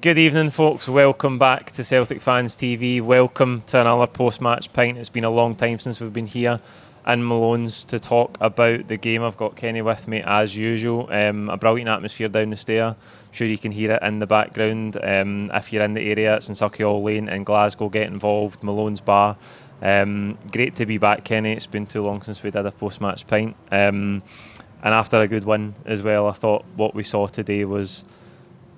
Good evening, folks. Welcome back to Celtic Fans TV. Welcome to another post-match pint. It's been a long time since we've been here in Malone's to talk about the game. I've got Kenny with me as usual. A brilliant atmosphere down the stair. I'm sure you can hear it in the background. If you're in the area, it's in Suckyall Lane in Glasgow. Get involved. Malone's Bar. Great to be back, Kenny. It's been too long since we did a post-match pint. And after a good win as well, I thought what we saw today was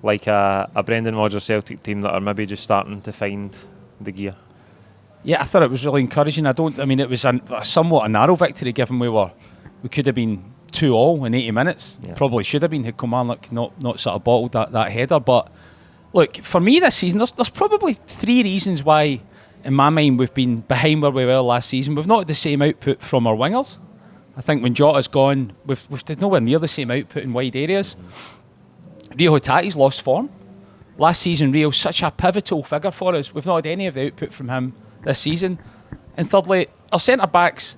like a Brendan Rodgers Celtic team that are maybe just starting to find the gear. Yeah, I thought it was really encouraging. It was somewhat a narrow victory given we could have been 2-2 in 80 minutes. Yeah. Probably should have been had Kilmarnock not sort of bottled that header. But look, for me this season, there's probably three reasons why, in my mind, we've been behind where we were last season. We've not had the same output from our wingers. I think when Jota's gone, we've did nowhere near the same output in wide areas. Rio Hatate's lost form. Last season, Rio's such a pivotal figure for us. We've not had any of the output from him this season. And thirdly, our centre-backs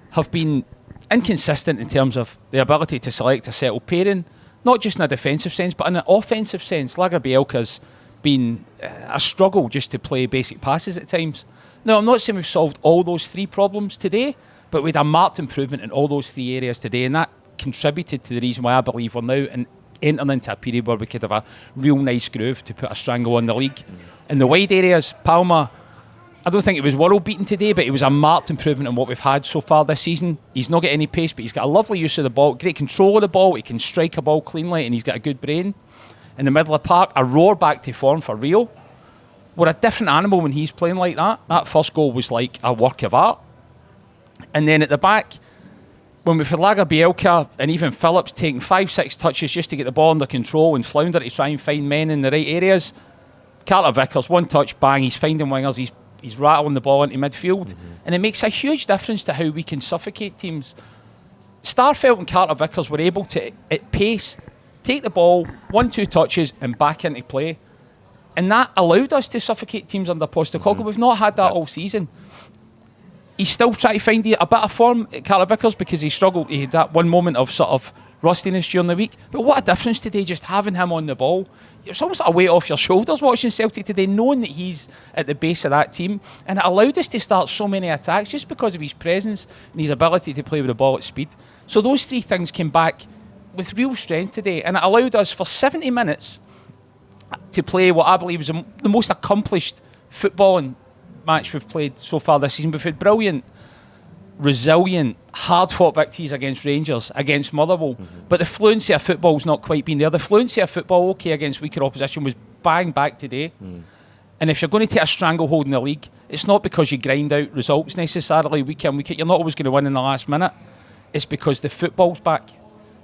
have been inconsistent in terms of the ability to select a settled pairing, not just in a defensive sense, but in an offensive sense. Lagerbielke's been a struggle just to play basic passes at times. Now, I'm not saying we've solved all those three problems today, but we had a marked improvement in all those three areas today, and that contributed to the reason why I believe we're now entering into a period where we could have a real nice groove to put a strangle on the league. In the wide areas, Palma, I don't think it was world beaten today, but it was a marked improvement on what we've had so far this season. He's not got any pace, but he's got a lovely use of the ball, great control of the ball, he can strike a ball cleanly, and he's got a good brain. In the middle of the park, a roar back to form for Rio. We're a different animal when he's playing like that. That first goal was like a work of art. And then at the back, when we've had Lagerbielke and even Phillips taking 5-6 touches just to get the ball under control and flounder to try and find men in the right areas, Carter Vickers, one touch, bang, he's finding wingers, he's rattling the ball into midfield. And it makes a huge difference to how we can suffocate teams. Starfelt and Carter Vickers were able to, at pace, take the ball, 1-2 touches and back into play. And that allowed us to suffocate teams under Postecoglou. We've not had that all season. He's still trying to find a bit of form at Carter Vickers because he struggled. He had that one moment of sort of rustiness during the week. But what a difference today, just having him on the ball. It's almost a weight off your shoulders watching Celtic today, knowing that he's at the base of that team. And it allowed us to start so many attacks just because of his presence and his ability to play with the ball at speed. So those three things came back with real strength today. And it allowed us for 70 minutes to play what I believe is the most accomplished footballing match we've played so far this season. We've had brilliant, resilient, hard-fought victories against Rangers, against Motherwell, but the fluency of football's not quite been there. The fluency of football, okay, against weaker opposition was bang back today. And if you're going to take a stranglehold in the league, it's not because you grind out results necessarily week in, week out. You're not always going to win in the last minute. It's because the football's back.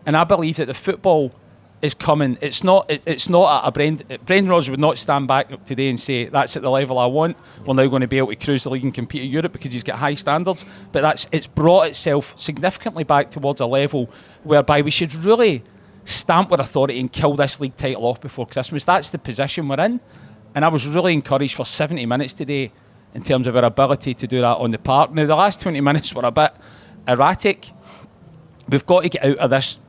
And I believe that the football is coming. It's not a Brendan Rodgers would not stand back today and say that's at the level I want. We're now going to be able to cruise the league and compete in Europe because he's got high standards. But it's brought itself significantly back towards a level whereby we should really stamp with authority and kill this league title off before Christmas. That's the position we're in. And I was really encouraged for 70 minutes today in terms of our ability to do that on the park. Now, the last 20 minutes were a bit erratic. We've got to get out of this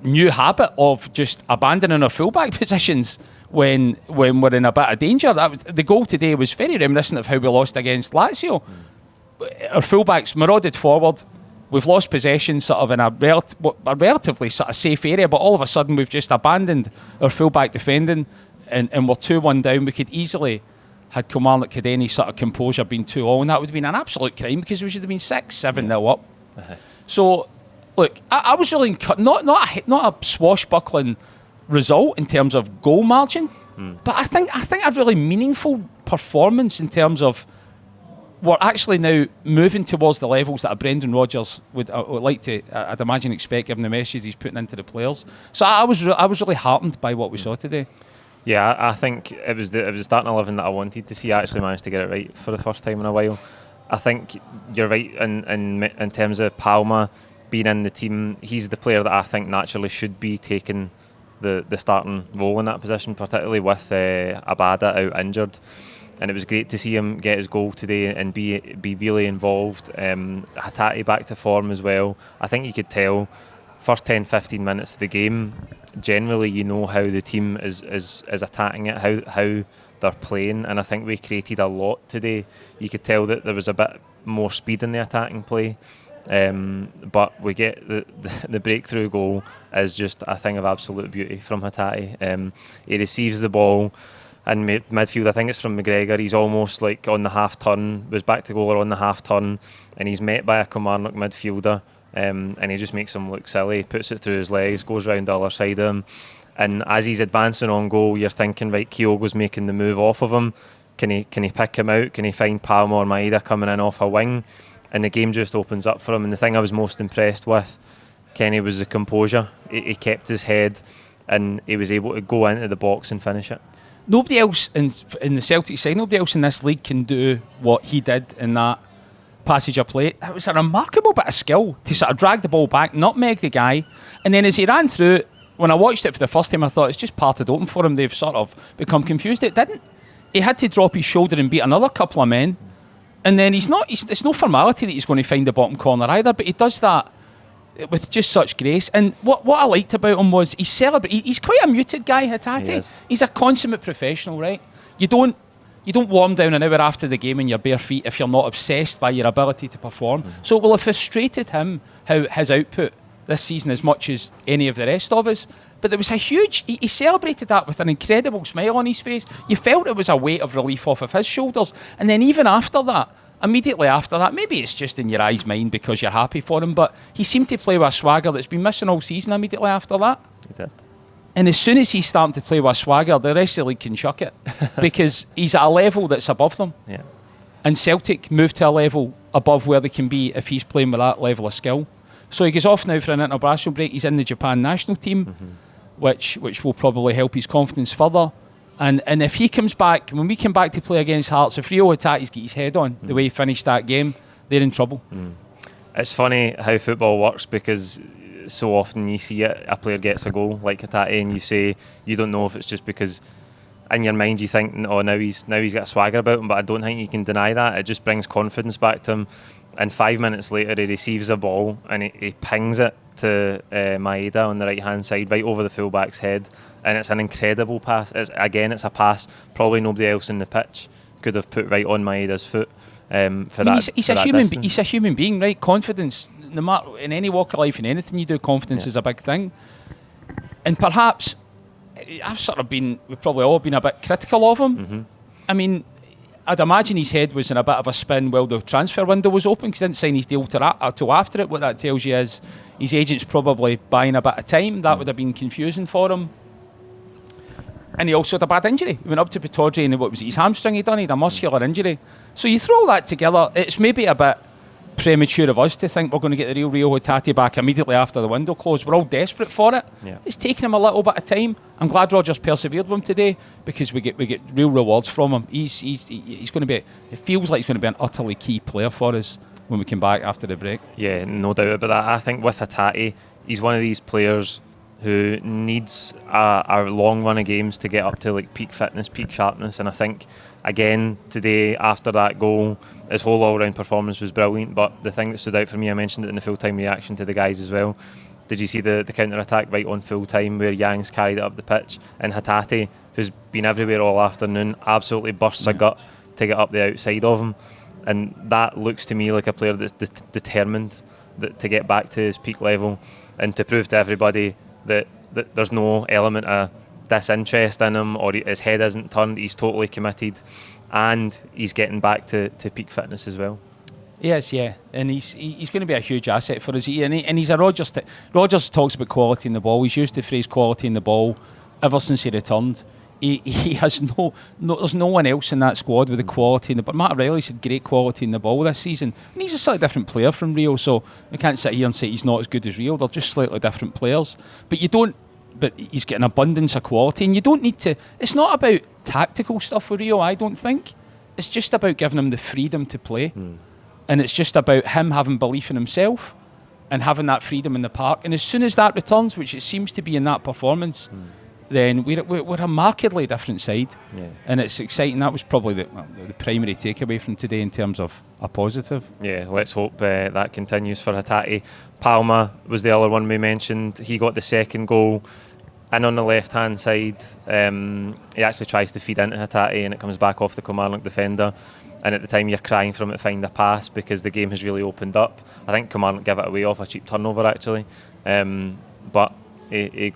new habit of just abandoning our fullback positions when we're in a bit of danger. The goal today was very reminiscent of how we lost against Lazio. Our fullbacks marauded forward. We've lost possession sort of in a relatively sort of safe area, but all of a sudden we've just abandoned our fullback defending and we're 2-1 down. We could easily, had Kilmarnock had any sort of composure, been 2-0, and that would have been an absolute crime because we should have been 6-7-0 up. So look, I was really not a swashbuckling result in terms of goal margin, but I think a really meaningful performance in terms of we're actually now moving towards the levels that a Brendan Rodgers would like to, I'd imagine, expect given the messages he's putting into the players. So I was really heartened by what we saw today. Yeah, I think it was the starting 11 that I wanted to see. I actually managed to get it right for the first time in a while. I think you're right in terms of Palma being in the team. He's the player that I think naturally should be taking the starting role in that position, particularly with Abada out injured. And it was great to see him get his goal today and be really involved. Hatate back to form as well. I think you could tell first 10-15 minutes of the game generally you know how the team is attacking it, how they're playing, and I think we created a lot today. You could tell that there was a bit more speed in the attacking play, but we get the breakthrough goal is just a thing of absolute beauty from Hatate. He receives the ball in midfield. I think it's from McGregor. He's almost like on the half turn, was back to goal or on the half turn, and he's met by a Kilmarnock midfielder, and he just makes him look silly, puts it through his legs, goes round the other side of him, and as he's advancing on goal, you're thinking, right, Kyogo's making the move off of him. Can he pick him out? Can he find Palma or Maeda coming in off a wing? And the game just opens up for him. And the thing I was most impressed with, Kenny, was the composure. He kept his head, and he was able to go into the box and finish it. Nobody else in the Celtic side, nobody else in this league can do what he did in that passage of play. It was a remarkable bit of skill to sort of drag the ball back, nutmeg the guy, and then as he ran through it, when I watched it for the first time, I thought it's just parted open for him. They've sort of become confused. It didn't. He had to drop his shoulder and beat another couple of men. And then it's no formality that he's going to find the bottom corner either, but he does that with just such grace. And what I liked about him was he celebrated. He's quite a muted guy, Hatate. He's a consummate professional, right? You don't warm down an hour after the game in your bare feet if you're not obsessed by your ability to perform. So it will have frustrated him how his output this season as much as any of the rest of us. But there was a huge... He celebrated that with an incredible smile on his face. You felt it was a weight of relief off of his shoulders. And then even after that, immediately after that, maybe it's just in your eyes mind because you're happy for him, but he seemed to play with a swagger that's been missing all season immediately after that. He did. And as soon as he's starting to play with a swagger, the rest of the league can chuck it because he's at a level that's above them. Yeah. And Celtic moved to a level above where they can be if he's playing with that level of skill. So he goes off now for an international break. He's in the Japan national team, which will probably help his confidence further. And if he comes back, when we come back to play against Hearts, if Rio Hatate's got his head on the way he finished that game, they're in trouble. It's funny how football works because so often you see it, a player gets a goal like Hatate, and you say you don't know if it's just because in your mind you think, oh, now he's got a swagger about him, but I don't think you can deny that. It just brings confidence back to him. And 5 minutes later, he receives a ball and he pings it to Maeda on the right hand side, right over the fullback's head, and it's an incredible pass. It's a pass probably nobody else in the pitch could have put right on Maeda's foot. He's a human being, right? Confidence, no matter in any walk of life, in anything you do, confidence is a big thing. And perhaps we've probably all been a bit critical of him. I mean, I'd imagine his head was in a bit of a spin while the transfer window was open because he didn't sign his deal till after it. What that tells you is his agent's probably buying a bit of time. That would have been confusing for him. And he also had a bad injury. He went up to Pittodrie and his hamstring he'd done? He had a muscular injury. So you throw all that together, it's maybe a bit premature of us to think we're going to get the real Rio Hatate back immediately after the window closed. We're all desperate for it. Yeah. It's taken him a little bit of time. I'm glad Rodgers persevered with him today because we get real rewards from him. He's going to be. It feels like he's going to be an utterly key player for us when we come back after the break. Yeah, no doubt about that. I think with Hatate, he's one of these players who needs a long run of games to get up to like peak fitness, peak sharpness, and I think again today after that goal, his whole all-round performance was brilliant. But the thing that stood out for me, I mentioned it in the full-time reaction to the guys as well. Did you see the counter-attack right on full-time where Yang's carried it up the pitch and Hatate, who's been everywhere all afternoon, absolutely bursts a gut to get up the outside of him, and that looks to me like a player that's determined to get back to his peak level and to prove to everybody that there's no element of disinterest in him or his head isn't turned. He's totally committed and he's getting back to peak fitness as well. Yes, yeah, and he's going to be a huge asset for us. And he's a Rodgers. Rodgers talks about quality in the ball. He's used the phrase quality in the ball ever since he returned. He has there's no one else in that squad with the quality in the ball. Matt Riley's had great quality in the ball this season, and he's a slightly different player from Rio, so we can't sit here and say he's not as good as Rio. They're just slightly different players. But he's got an abundance of quality, and you don't need to. It's not about tactical stuff with Rio, I don't think. It's just about giving him the freedom to play, and it's just about him having belief in himself and having that freedom in the park. And as soon as that returns, which it seems to be in that performance, then we're a markedly different side, and it's exciting. That was probably the primary takeaway from today in terms of a positive. Yeah, let's hope that continues for Hatate. Palma was the other one we mentioned. He got the second goal, And on the left-hand side, he actually tries to feed into Hatate and it comes back off the Kilmarnock defender. And at the time, you're crying for him to find a pass because the game has really opened up. I think Kilmarnock give it away off a cheap turnover, actually. But he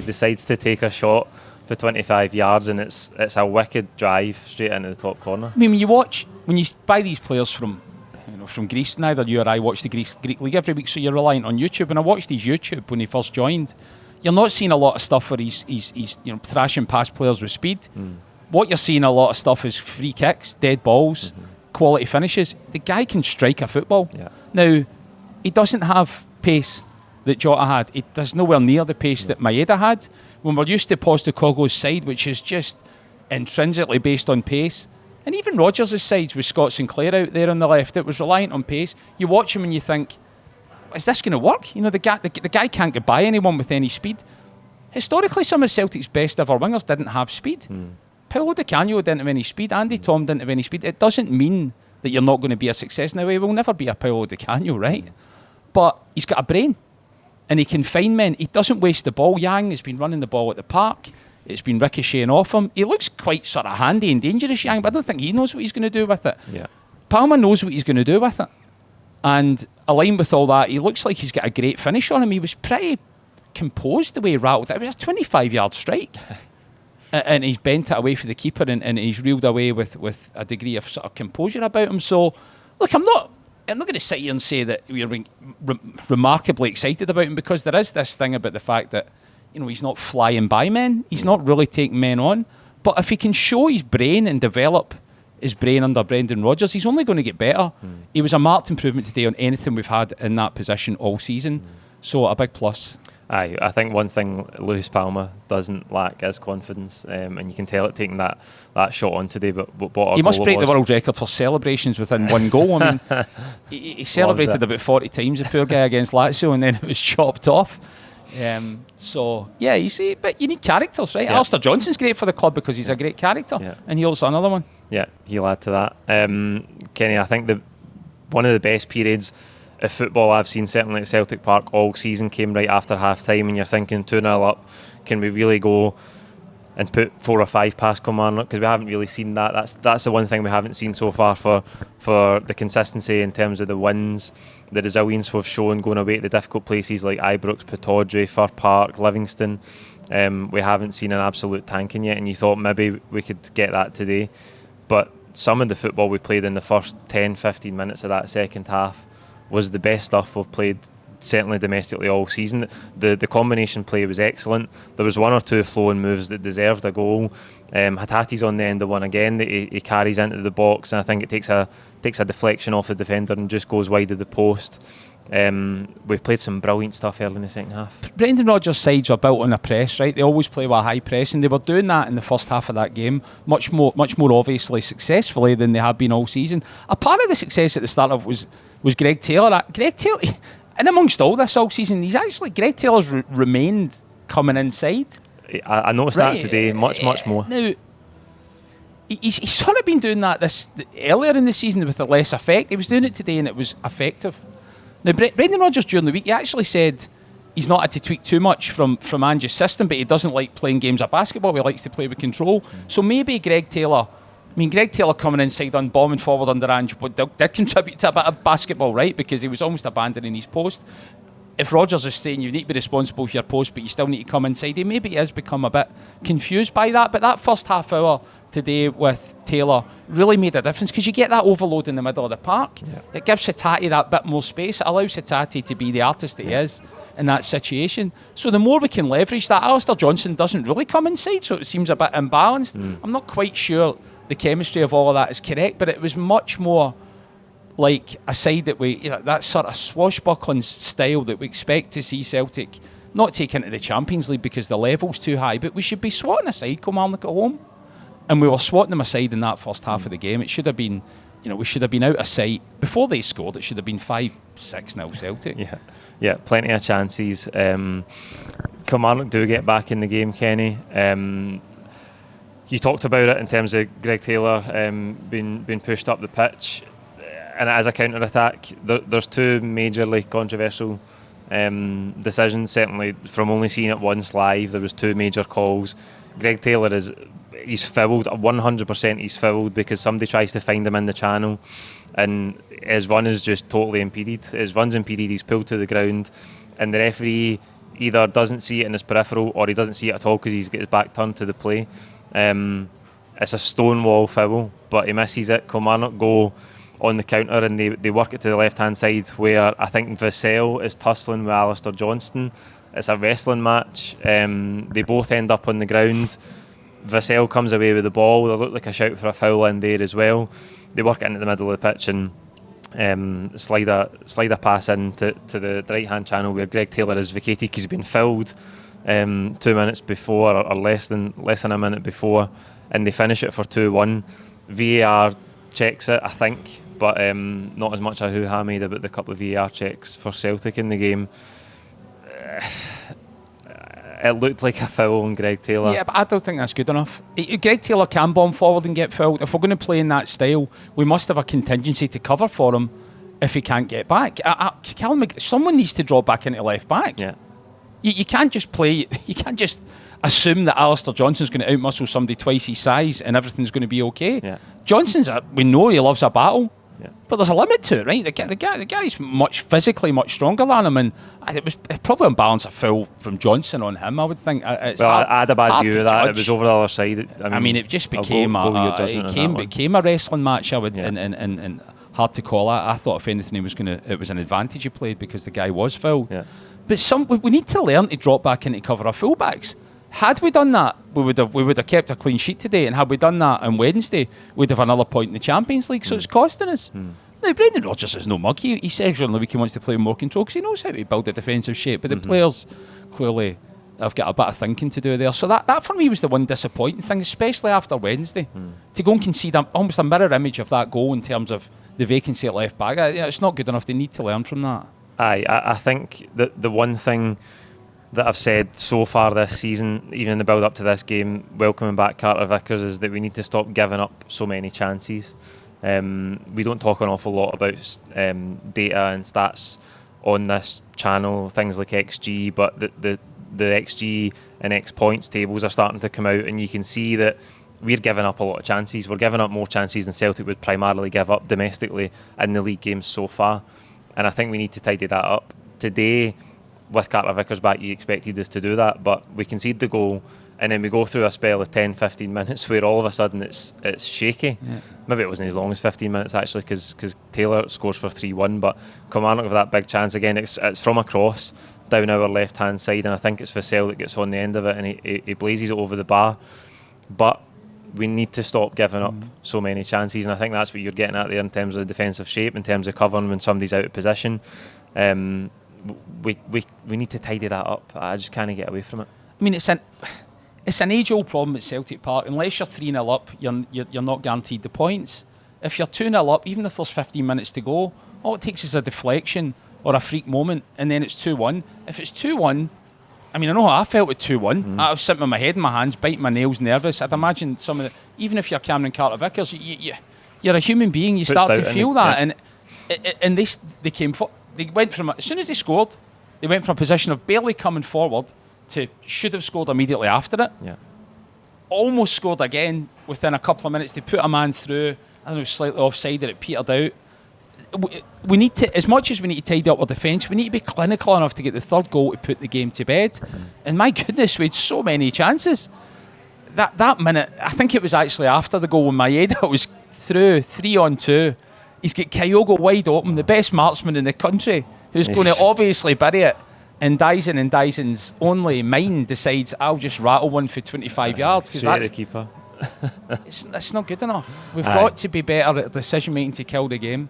decides to take a shot for 25 yards and it's a wicked drive straight into the top corner. I mean, when you buy these players from Greece, neither you or I watch the Greek League every week, so you're reliant on YouTube. And I watched his YouTube when he first joined. You're not seeing a lot of stuff where he's thrashing past players with speed. What you're seeing a lot of stuff is free kicks, dead balls, quality finishes. The guy can strike a football. Yeah. Now, he doesn't have pace that Jota had. He does nowhere near the pace that Maeda had. When we're used to Postecoglou's side, which is just intrinsically based on pace, and even Rodgers' sides with Scott Sinclair out there on the left, it was reliant on pace. You watch him and you think, is this going to work? The guy can't get by anyone with any speed. Historically, some of Celtic's best ever wingers didn't have speed. Paolo Di Canio didn't have any speed. Andy Tom didn't have any speed. It doesn't mean that you're not going to be a success. Now, he will never be a Paolo Di Canio, right? But he's got a brain. And he can find men. He doesn't waste the ball. Yang has been running the ball at the park. It's been ricocheting off him. He looks quite sort of handy and dangerous, Yang, but I don't think he knows what he's going to do with it. Yeah. Palma knows what he's going to do with it. And aligned with all that, he looks like he's got a great finish on him. He was pretty composed the way he rattled it. It was a 25-yard strike. And he's bent it away for the keeper and he's reeled away with a degree of sort of composure about him. So, look, I'm not going to sit here and say that we're remarkably excited about him, because there is this thing about the fact that he's not flying by men. He's not really taking men on. But if he can show his brain and develop his brain under Brendan Rodgers, he's only going to get better. He was a marked improvement today on anything we've had in that position all season. So a big plus. Aye, I think one thing Luis Palma doesn't lack is confidence, and you can tell it taking that shot on today. But what he must break the world record for celebrations within one goal. I mean, he celebrated about 40 times, the poor guy, against Lazio, and then it was chopped off. So yeah, you see, but you need characters, right? Yeah. Alistair Johnson's great for the club because he's a great character, and he'll another one. Yeah, he'll add to that. Kenny, I think one of the best periods of football I've seen, certainly at Celtic Park all season, came right after half time, and you're thinking 2-0 up, can we really go and put 4 or 5 past Kilmarnock? Because we haven't really seen that. That's the one thing we haven't seen so far for the consistency in terms of the wins, the resilience we've shown going away to the difficult places like Ibrox, Pittodrie, Fir Park, Livingston. We haven't seen an absolute tanking yet, and you thought maybe we could get that today. But some of the football we played in the first 10-15 minutes of that second half was the best stuff we've played, certainly domestically, all season. The combination play was excellent. There was 1 or 2 flowing moves that deserved a goal. Hatate's on the end of one again that he carries into the box, and I think it takes a deflection off the defender and just goes wide of the post. We've played some brilliant stuff early in the second half. Brendan Rodgers' sides are built on a press, right? They always play with a high press, and they were doing that in the first half of that game much more obviously successfully than they have been all season. A part of the success at the start of was Greg Taylor. Greg Taylor, and amongst all this all season, Greg Taylor's remained coming inside. I noticed that today, much more. Now, he's sort of been doing that earlier in the season with a less effect. He was doing it today and it was effective. Now, Brendan Rodgers during the week, he actually said he's not had to tweak too much from Ange's system, but he doesn't like playing games of basketball. He likes to play with control. So maybe Greg Taylor coming inside and bombing forward under Ange did contribute to a bit of basketball, right? Because he was almost abandoning his post. If Rodgers is saying you need to be responsible for your post, but you still need to come inside, maybe he has become a bit confused by that. But that first half hour today with Taylor really made a difference, because you get that overload in the middle of the park. Yeah. It gives Hatate that bit more space. It allows Hatate to be the artist that he is in that situation. So the more we can leverage that, Alistair Johnson doesn't really come inside, so it seems a bit imbalanced. I'm not quite sure the chemistry of all of that is correct, but it was much more like a side that that sort of swashbuckling style that we expect to see Celtic not take into the Champions League because the level's too high, but we should be swatting aside Kilmarnock at home. And we were swatting them aside in that first half of the game. It should have been, we should have been out of sight. Before they scored, it should have been 5-6-0 Celtic. Yeah, plenty of chances. Kilmarnock do get back in the game, Kenny. You talked about it in terms of Greg Taylor being pushed up the pitch. And as a counter-attack, there's 2 majorly controversial decisions. Certainly, from only seeing it once live, there was 2 major calls. Greg Taylor he's fouled 100%. He's fouled because somebody tries to find him in the channel, and his run is just totally impeded. His run's impeded. He's pulled to the ground, and the referee either doesn't see it in his peripheral or he doesn't see it at all because he's got his back turned to the play. It's a stonewall foul, but he misses it. Kilmarnock go on the counter and they work it to the left-hand side where I think Vassell is tussling with Alistair Johnston. It's a wrestling match. They both end up on the ground. Vassell comes away with the ball. There looked like a shout for a foul in there as well. They work it into the middle of the pitch and slide a pass into the right-hand channel where Greg Taylor is vacated because he's been fouled 2 minutes before or less than a minute before, and they finish it for 2-1. VAR checks it, I think, but not as much a hoo-ha made about the couple of VAR checks for Celtic in the game. It looked like a foul on Greg Taylor. Yeah, but I don't think that's good enough. Greg Taylor can bomb forward and get fouled. If we're going to play in that style, we must have a contingency to cover for him if he can't get back. Someone needs to draw back into left back. Yeah. You can't just play. You can't just assume that Alistair Johnston's going to outmuscle somebody twice his size and everything's going to be okay. Yeah. We know he loves a battle. Yeah. But there's a limit to it, right? The guy's physically much stronger than him, and it was probably on balance a foul from Johnson on him, I would think. I had a bad view of that. It was over the other side. I mean it just became a wrestling match. And hard to call that. I thought if anything it was an advantage he played because the guy was fouled. Yeah. But we need to learn to drop back into cover our fullbacks. Had we done that, we would have kept a clean sheet today, and had we done that on Wednesday, we'd have another point in the Champions League. So it's costing us. Now, Brendan Rodgers is no mug. He says during the week he wants to play more control because he knows how to build a defensive shape. But the players clearly have got a bit of thinking to do there. So that for me was the one disappointing thing, especially after Wednesday, to go and concede almost a mirror image of that goal in terms of the vacancy at left back. It's not good enough. They need to learn from that. I think that the one thing that I've said so far this season, even in the build up to this game, welcoming back Carter Vickers, is that we need to stop giving up so many chances. We don't talk an awful lot about data and stats on this channel, things like XG, but the XG and X points tables are starting to come out, and you can see that we're giving up a lot of chances. We're giving up more chances than Celtic would primarily give up domestically in the league games so far, and I think we need to tidy that up. Today, with Carter Vickers back, you expected us to do that, but we concede the goal and then we go through a spell of 10-15 minutes where all of a sudden it's shaky. Yeah. Maybe it wasn't as long as 15 minutes actually because Taylor scores for 3-1, but Kilmarnock with that big chance again, it's from a cross down our left hand side, and I think it's Vassell that gets on the end of it and he blazes it over the bar. But we need to stop giving up so many chances, and I think that's what you're getting at there in terms of defensive shape, in terms of covering when somebody's out of position. We need to tidy that up. I just can't get away from it. I mean, it's an age-old problem at Celtic Park. Unless you're 3-0 up, you're not guaranteed the points. If you're 2-0 up, even if there's 15 minutes to go, all it takes is a deflection or a freak moment, and then it's 2-1. If it's 2-1, I mean, I know how I felt at 2-1. I was sitting with my head in my hands, biting my nails, nervous. I'd imagine even if you're Cameron Carter-Vickers, you're a human being. You start to feel that, and they came for. They went from, as soon as they scored, they went from a position of barely coming forward to should have scored immediately after it. Yeah. Almost scored again within a couple of minutes. They put a man through, I don't know, slightly offside, and it petered out. We need to, as much as we need to tidy up our defence, we need to be clinical enough to get the third goal to put the game to bed. And my goodness, we had so many chances. That minute, I think it was actually after the goal when Maeda was through 3-on-2. He's got Kyogo wide open, the best marksman in the country, who's going to obviously bury it. And Dyson's only mind decides, I'll just rattle one for 25 yards. Because that's the keeper. It's not good enough. We've got to be better at decision making to kill the game.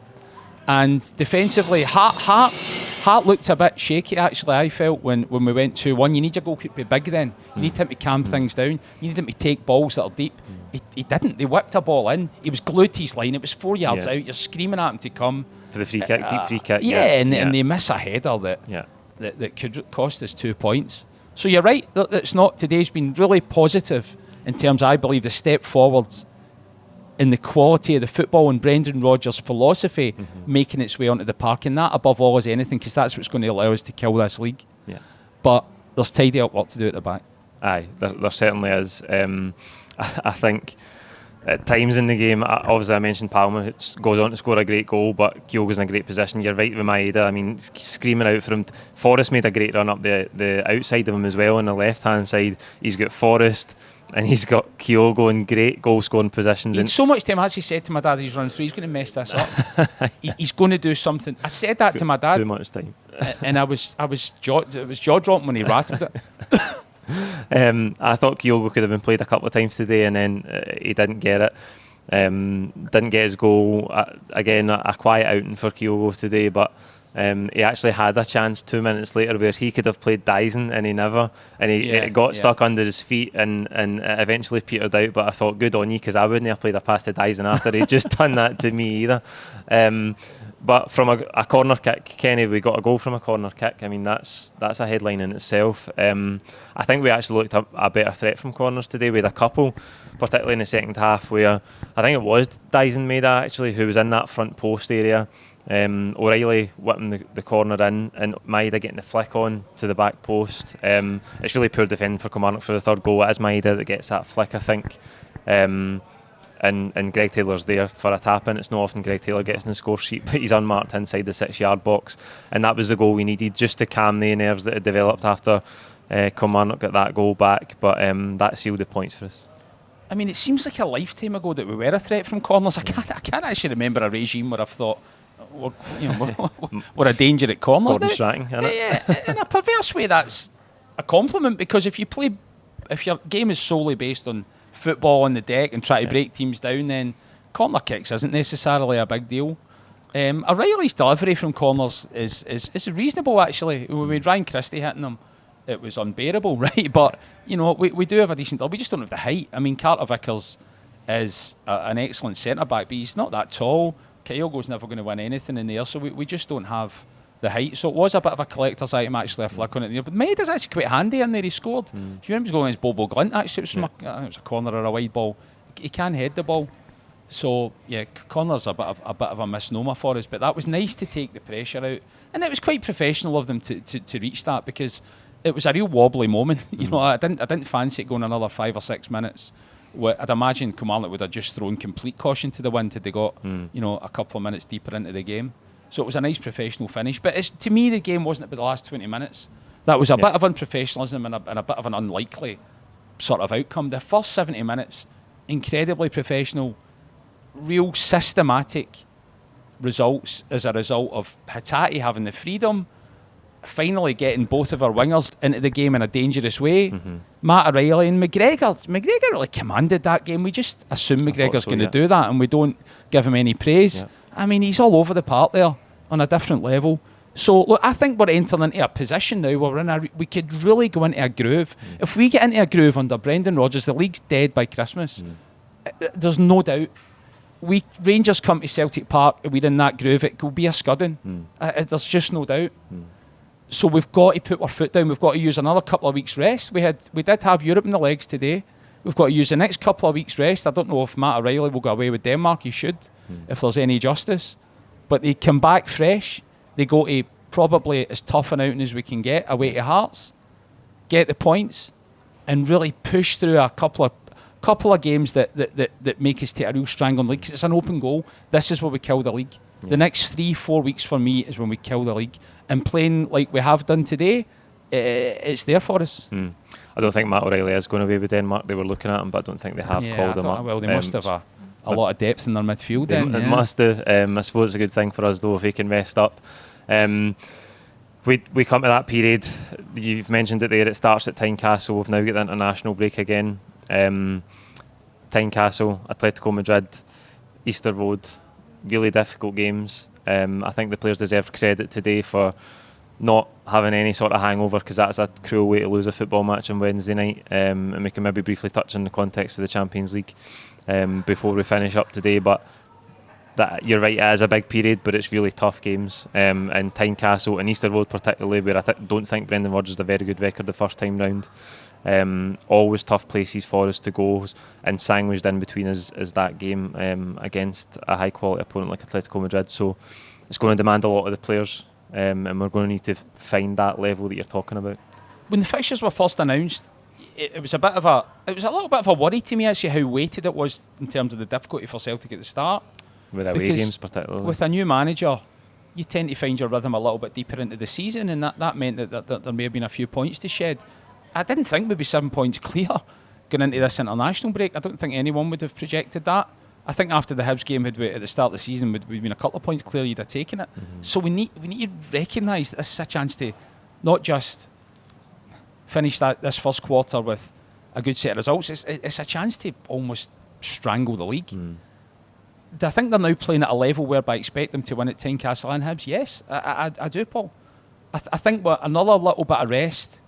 And defensively, Hart looked a bit shaky actually, I felt, when we went 2-1. You need your goalkeeper to be big then. You need him to calm things down. You need him to take balls that are deep. He didn't. They whipped a ball in. He was glued to his line. It was 4 yards out. You're screaming at him to come. For the free kick, deep free kick. And they miss a header that could cost us 2 points. So you're right. It's not. Today's been really positive in terms of, I believe, the step forwards in the quality of the football and Brendan Rodgers' philosophy making its way onto the park, and that above all is anything, because that's what's going to allow us to kill this league. Yeah. But there's tidy up work to do at the back. Aye, there certainly is. I think at times in the game, obviously I mentioned Palma goes on to score a great goal, but Kyogo's in a great position. You're right with Maeda. I mean, screaming out for him. Forrest made a great run up the outside of him as well on the left-hand side. He's got Forrest and he's got Kyogo in great goal-scoring positions. He had so much time. I actually said to my dad, he's running through, he's going to mess this up. He's going to do something. I said that to my dad. Too much time. And it was jaw-dropping when he rattled it. I thought Kyogo could have been played a couple of times today, and then he didn't get it. Didn't get his goal. Again, a quiet outing for Kyogo today, but he actually had a chance 2 minutes later where he could have played Dyson, and he never. And it got stuck under his feet, and it eventually petered out. But I thought, good on you, because I wouldn't have played a pass to Dyson after he'd just done that to me either. But from a corner kick, Kenny, we got a goal from a corner kick. I mean, that's a headline in itself. I think we actually looked a better threat from corners today. We had a couple, particularly in the second half, where I think it was Dyson Maeda actually who was in that front post area. O'Reilly whipping the corner in, and Maeda getting the flick on to the back post. It's really poor defending for Kilmarnock for the third goal. It is Maeda that gets that flick, I think. And Greg Taylor's there for a tap in. It's not often Greg Taylor gets in the score sheet, but he's unmarked inside the 6-yard box, and that was the goal we needed just to calm the nerves that had developed after Kilmarnock got that goal back. But that sealed the points for us. I mean, it seems like a lifetime ago that we were a threat from corners. I can't actually remember a regime where I've thought we're a danger at corners. Gordon Strachan, isn't it? Yeah, in a perverse way, that's a compliment, because if your game is solely based on football on the deck and try to break teams down, then corner kicks isn't necessarily a big deal. O'Reilly's delivery from corners is reasonable, actually. With Ryan Christie hitting them, it was unbearable, right? But we do have a decent. We just don't have the height. I mean, Carter Vickers is an excellent centre back, but he's not that tall. Kyogo's never going to win anything in there, so we just don't have the height. So it was a bit of a collector's item, actually, a flick on it there. But Maeda's actually quite handy in there. He scored. Do you remember he was going against Bobo Glint? Actually, it was a corner or a wide ball. He can head the ball. So yeah, corners a bit of a misnomer for us. But that was nice to take the pressure out, and it was quite professional of them to reach that, because it was a real wobbly moment. I didn't fancy it going another 5 or 6 minutes. I'd imagine Kilmarnock would have just thrown complete caution to the wind had they got a couple of minutes deeper into the game. So it was a nice professional finish. But to me, the game wasn't about the last 20 minutes. That was a bit of unprofessionalism and a bit of an unlikely sort of outcome. The first 70 minutes, incredibly professional, real systematic results as a result of Hatate having the freedom, finally getting both of our wingers into the game in a dangerous way. Matt O'Reilly and McGregor really commanded that game. We just assume McGregor's going to do that, and we don't give him any praise. I mean, he's all over the park there on a different level. So look, I think we're entering into a position now where we could really go into a groove. If we get into a groove under Brendan Rodgers, the league's dead by Christmas. There's no doubt. Rangers come to Celtic Park, we're in that groove, it could be a scudding. There's just no doubt. So we've got to put our foot down. We've got to use another couple of weeks rest. We did have Europe in the legs today. We've got to use the next couple of weeks rest. I don't know if Matt O'Reilly will go away with Denmark. He should, if there's any justice. But they come back fresh. They go to probably as tough an outing as we can get, away to Hearts, get the points, and really push through a couple of games that make us take a real strangling league. 'Cause it's an open goal. This is where we kill the league. The next 3-4 weeks for me is when we kill the league. And playing like we have done today, it's there for us. I don't think Matt O'Reilly is going to be with Denmark. They were looking at him, but I don't think they have called him up. Well, they must have a lot of depth in their midfield. It must do. I suppose it's a good thing for us, though, if he can rest up. We come to that period. You've mentioned it there. It starts at Tynecastle. We've now got the international break again. Tynecastle, Atletico Madrid, Easter Road. Really difficult games. I think the players deserve credit today for not having any sort of hangover, because that's a cruel way to lose a football match on Wednesday night. And we can maybe briefly touch on the context for the Champions League before we finish up today. But that, you're right, it is a big period, but it's really tough games. And Tynecastle and Easter Road particularly, where I don't think Brendan Rodgers had a very good record the first time round. Always tough places for us to go, and sandwiched in between us is that game against a high quality opponent like Atletico Madrid. So it's going to demand a lot of the players, and we're going to need to find that level that you're talking about. When the fixtures were first announced, it was a little bit of a worry to me actually how weighted it was in terms of the difficulty for Celtic at the start. With away games particularly. With a new manager, you tend to find your rhythm a little bit deeper into the season, and that meant that there may have been a few points to shed. I didn't think we'd be 7 points clear going into this international break. I don't think anyone would have projected that. I think after the Hibs game at the start of the season, we'd been a couple of points clear, you'd have taken it. Mm-hmm. So we need to recognise that this is a chance to not just finish this first quarter with a good set of results. It's a chance to almost strangle the league. Do I think they're now playing at a level whereby I expect them to win at Tynecastle and Hibs? Yes, I do, Paul. I think with another little bit of rest,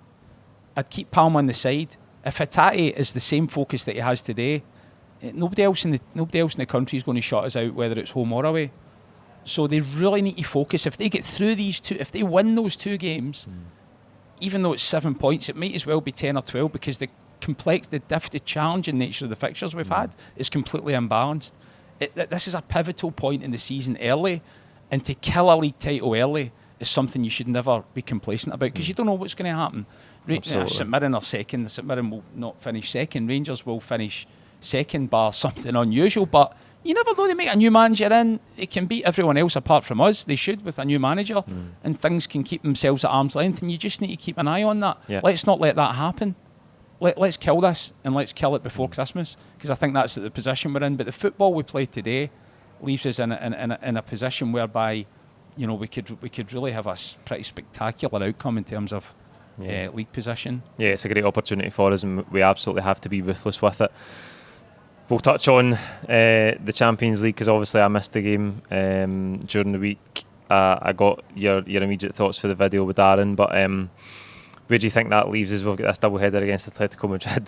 I'd keep Palma on the side. If Hatate is the same focus that he has today, nobody else in the country is going to shut us out, whether it's home or away. So they really need to focus. If they get through these two, if they win those two games, even though it's 7 points, it might as well be 10 or 12 because the challenging nature of the fixtures we've had is completely unbalanced. This is a pivotal point in the season early, and to kill a league title early is something you should never be complacent about because you don't know what's going to happen. St Mirren are second. St Mirren will not finish second. Rangers will finish second, bar something unusual. But you never know. They make a new manager in. It can beat everyone else apart from us. They should with a new manager, and things can keep themselves at arm's length. And you just need to keep an eye on that. Yeah. Let's not let that happen. Let's kill this, and let's kill it before Christmas, because I think that's the position we're in. But the football we play today leaves us in a position whereby, you know, we could really have a pretty spectacular outcome in terms of league position. Yeah, it's a great opportunity for us, and we absolutely have to be ruthless with it. We'll touch on the Champions League because obviously I missed the game during the week. I got your immediate thoughts for the video with Darren, but where do you think that leaves us? We've got this double header against Atletico Madrid,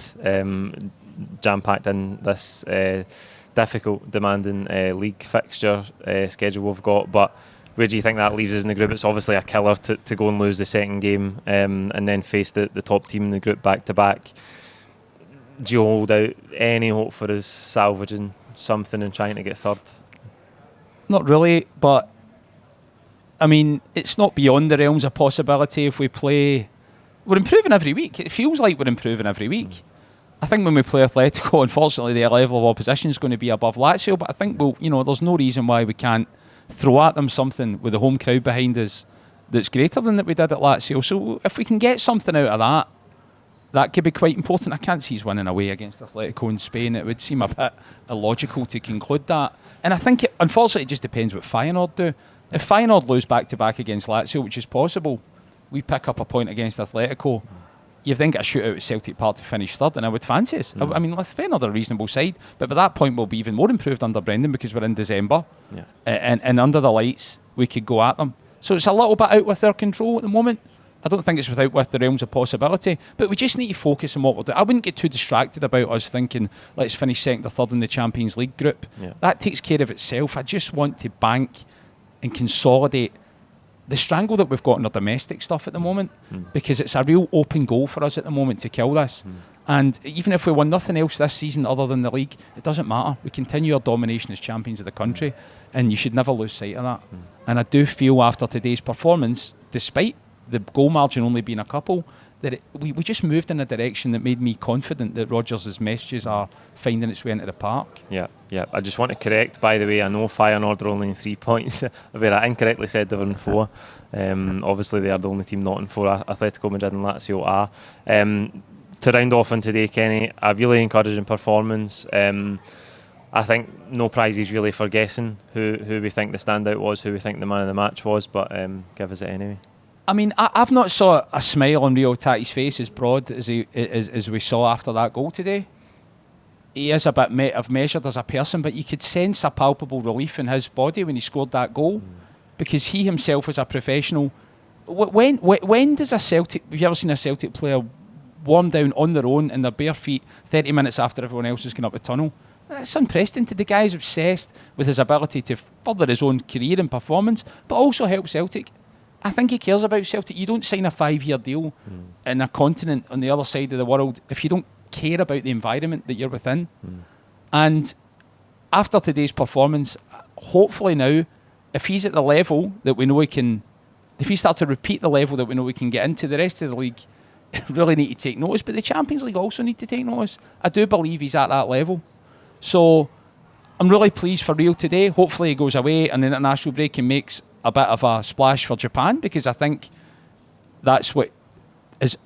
jam-packed in this difficult, demanding league fixture schedule we've got. But where do you think that leaves us in the group? It's obviously a killer to go and lose the second game and then face the top team in the group back-to-back. Do you hold out any hope for us salvaging something and trying to get third? Not really, but I mean, it's not beyond the realms of possibility if we play. We're improving every week. It feels like we're improving every week. I think when we play Atletico, unfortunately, their level of opposition is going to be above Lazio. But I think there's no reason why we can't throw at them something with the home crowd behind us that's greater than that we did at Lazio. So if we can get something out of that could be quite important. I can't see us winning away against Atletico in Spain. It would seem a bit illogical to conclude that. And I think, unfortunately, it just depends what Feyenoord do. If Feyenoord lose back-to-back against Lazio, which is possible, we pick up a point against Atletico, you've then got a shootout at Celtic Park to finish third, and I would fancy us. I mean, Feyenoord are a reasonable side, but by that point we'll be even more improved under Brendan because we're in December, and under the lights we could go at them. So it's a little bit out with our control at the moment. I don't think it's with the realms of possibility, but we just need to focus on what we're doing. I wouldn't get too distracted about us thinking, let's finish second or third in the Champions League group. That takes care of itself. I just want to bank and consolidate the strangle that we've got in our domestic stuff at the moment, because it's a real open goal for us at the moment to kill this. And even if we win nothing else this season other than the league, it doesn't matter. We continue our domination as champions of the country, and you should never lose sight of that. And I do feel after today's performance, despite the goal margin only being a couple, that we just moved in a direction that made me confident that Rodgers' messages are finding its way into the park. Yeah. I just want to correct, by the way, I know Feyenoord are only in 3 points, where I incorrectly said they were in 4. Obviously, they are the only team not in 4. Atletico Madrid and Lazio are. To round off on today, Kenny, a really encouraging performance. I think no prizes really for guessing who we think the standout was, who we think the man of the match was, but give us it anyway. I mean, I've not saw a smile on Rio Tati's face as broad as we saw after that goal today. He is a bit measured as a person, but you could sense a palpable relief in his body when he scored that goal, because he himself was a professional. When does a Celtic? Have you ever seen a Celtic player warm down on their own in their bare feet 30 minutes after everyone else has gone up the tunnel? It's unprecedented. The guy's obsessed with his ability to further his own career and performance, but also help Celtic. I think he cares about Celtic. You don't sign a 5-year deal in a continent on the other side of the world if you don't care about the environment that you're within. And after today's performance, hopefully now, if he's at the level that we know he can, if he starts to repeat the level that we know we can get into, the rest of the league really need to take notice. But the Champions League also need to take notice. I do believe he's at that level. So I'm really pleased for Rio today. Hopefully he goes away on the international break and makes a bit of a splash for Japan, because I think that's what his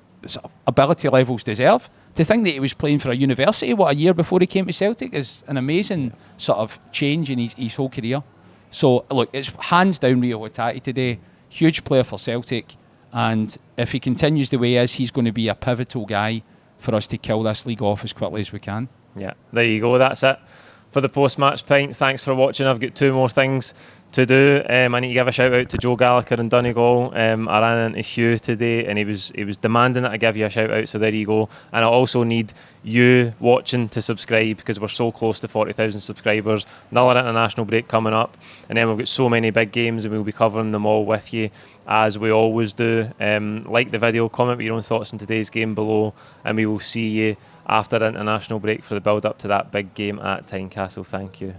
ability levels deserve. To think that he was playing for a university, a year before he came to Celtic, is an amazing sort of change in his whole career. So, look, it's hands down Rio Hatate today. Huge player for Celtic. And if he continues the way he is, he's going to be a pivotal guy for us to kill this league off as quickly as we can. Yeah, there you go. That's it for the post-match pint. Thanks for watching. I've got 2 more things to do. I need to give a shout out to Joe Gallagher in Donegal. I ran into Hugh today and he was demanding that I give you a shout out, so there you go. And I also need you watching to subscribe, because we're so close to 40,000 subscribers. Another international break coming up, and then we've got so many big games and we'll be covering them all with you as we always do. Like the video, comment with your own thoughts on today's game below, and we will see you after the international break for the build up to that big game at Tynecastle. Thank you.